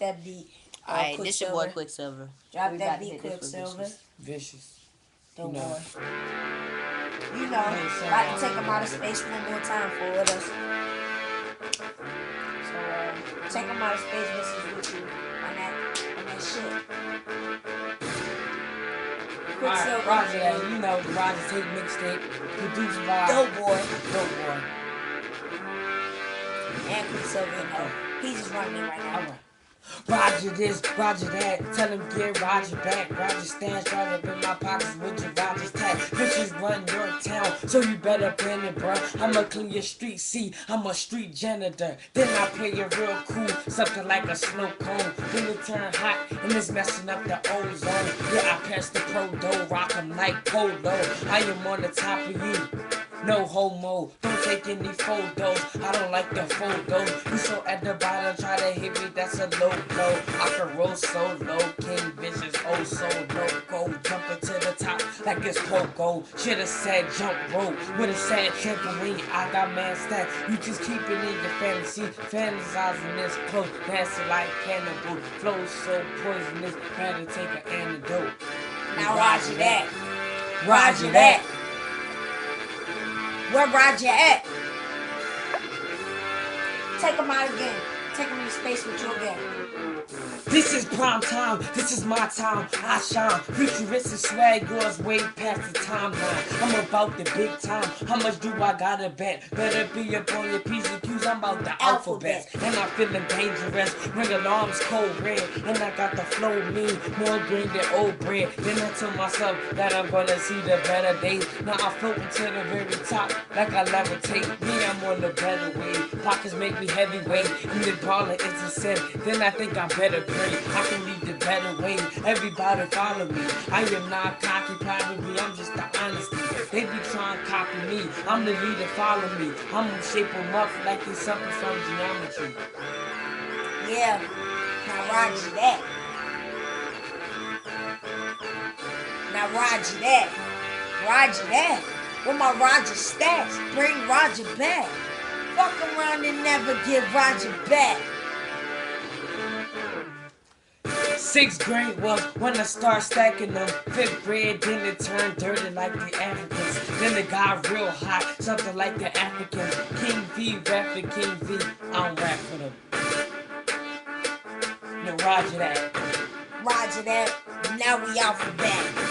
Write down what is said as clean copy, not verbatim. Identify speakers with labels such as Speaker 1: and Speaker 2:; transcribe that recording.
Speaker 1: that beat.
Speaker 2: Alright, this your boy
Speaker 1: Quicksilver.
Speaker 2: Quicksilver.
Speaker 1: Drop
Speaker 2: We
Speaker 1: that
Speaker 2: about to
Speaker 1: beat,
Speaker 2: hit this for
Speaker 1: Quicksilver.
Speaker 2: Vicious.
Speaker 3: Vicious.
Speaker 1: The
Speaker 3: You know.
Speaker 1: boy. You know, about to take him out of space one more time for with us. So, take him out of space versus with you on that shit.
Speaker 3: Alright, Roger, you know, the Roger Tate mixtape, produced by
Speaker 1: Dope Boy.
Speaker 3: Dope Boy.
Speaker 1: And Quicksilver, he's just running it right now.
Speaker 3: Alright. Roger this, Roger that, tell him get Roger back. Roger stands right up in my pockets with your Roger's tag. Bitches run your town, so you better plan it, bruh. I'ma clean your street, see, I'm a street janitor. Then I play it real cool, something like a snow cone. Then it turn hot, and it's messing up the ozone. Yeah, I pass the pro dough, rock 'em like polo. I am on the top of you. No homo, don't take any photos. I don't like the photos. You so at the bottom, try to hit me, that's a low blow. I can roll so low, King Vicious, oh so loco. Jumping to the top like it's Coco. Shoulda said jump rope with a sad trampoline. I got mad stats. You just keep it in your fantasy, fantasizing this close, nasty like cannibal. Flow so poisonous, better take an antidote.
Speaker 1: Now Roger that.
Speaker 3: Roger that.
Speaker 1: Where Roger at? Take him out again. Take him into space with you again.
Speaker 3: This is prime time, this is my time, I shine. Futuristic swag goes way past the timeline. I'm about the big time, how much do I gotta bet? Better be up on your P's and Q's, I'm about the alphabets. And I'm feeling dangerous, ring alarms cold red. And I got the flow mean, more green than old bread. Then I tell myself that I'm gonna see the better days. Now I'm floating to the very top, like I levitate. Me, I'm on the better wave, pockets make me heavyweight. And the baller is a sin, then I think I'm better pray. I can lead the better way, everybody follow me. I am not cocky, probably, I'm just the honesty. They be trying to copy me, I'm the leader, follow me. I'm gonna shape them up like it's something from geometry.
Speaker 1: Yeah, now Roger that. Now Roger that. Roger that. With my Roger stats, bring Roger back. Fuck around and never give Roger back.
Speaker 3: 6th grade was when I started stacking them. 5th grade, then it turned dirty like the Africans. Then it got real hot, something like the Africans. King V, rapping King V, I don't rap for them. No, Roger that.
Speaker 1: Roger that. Now we out for that.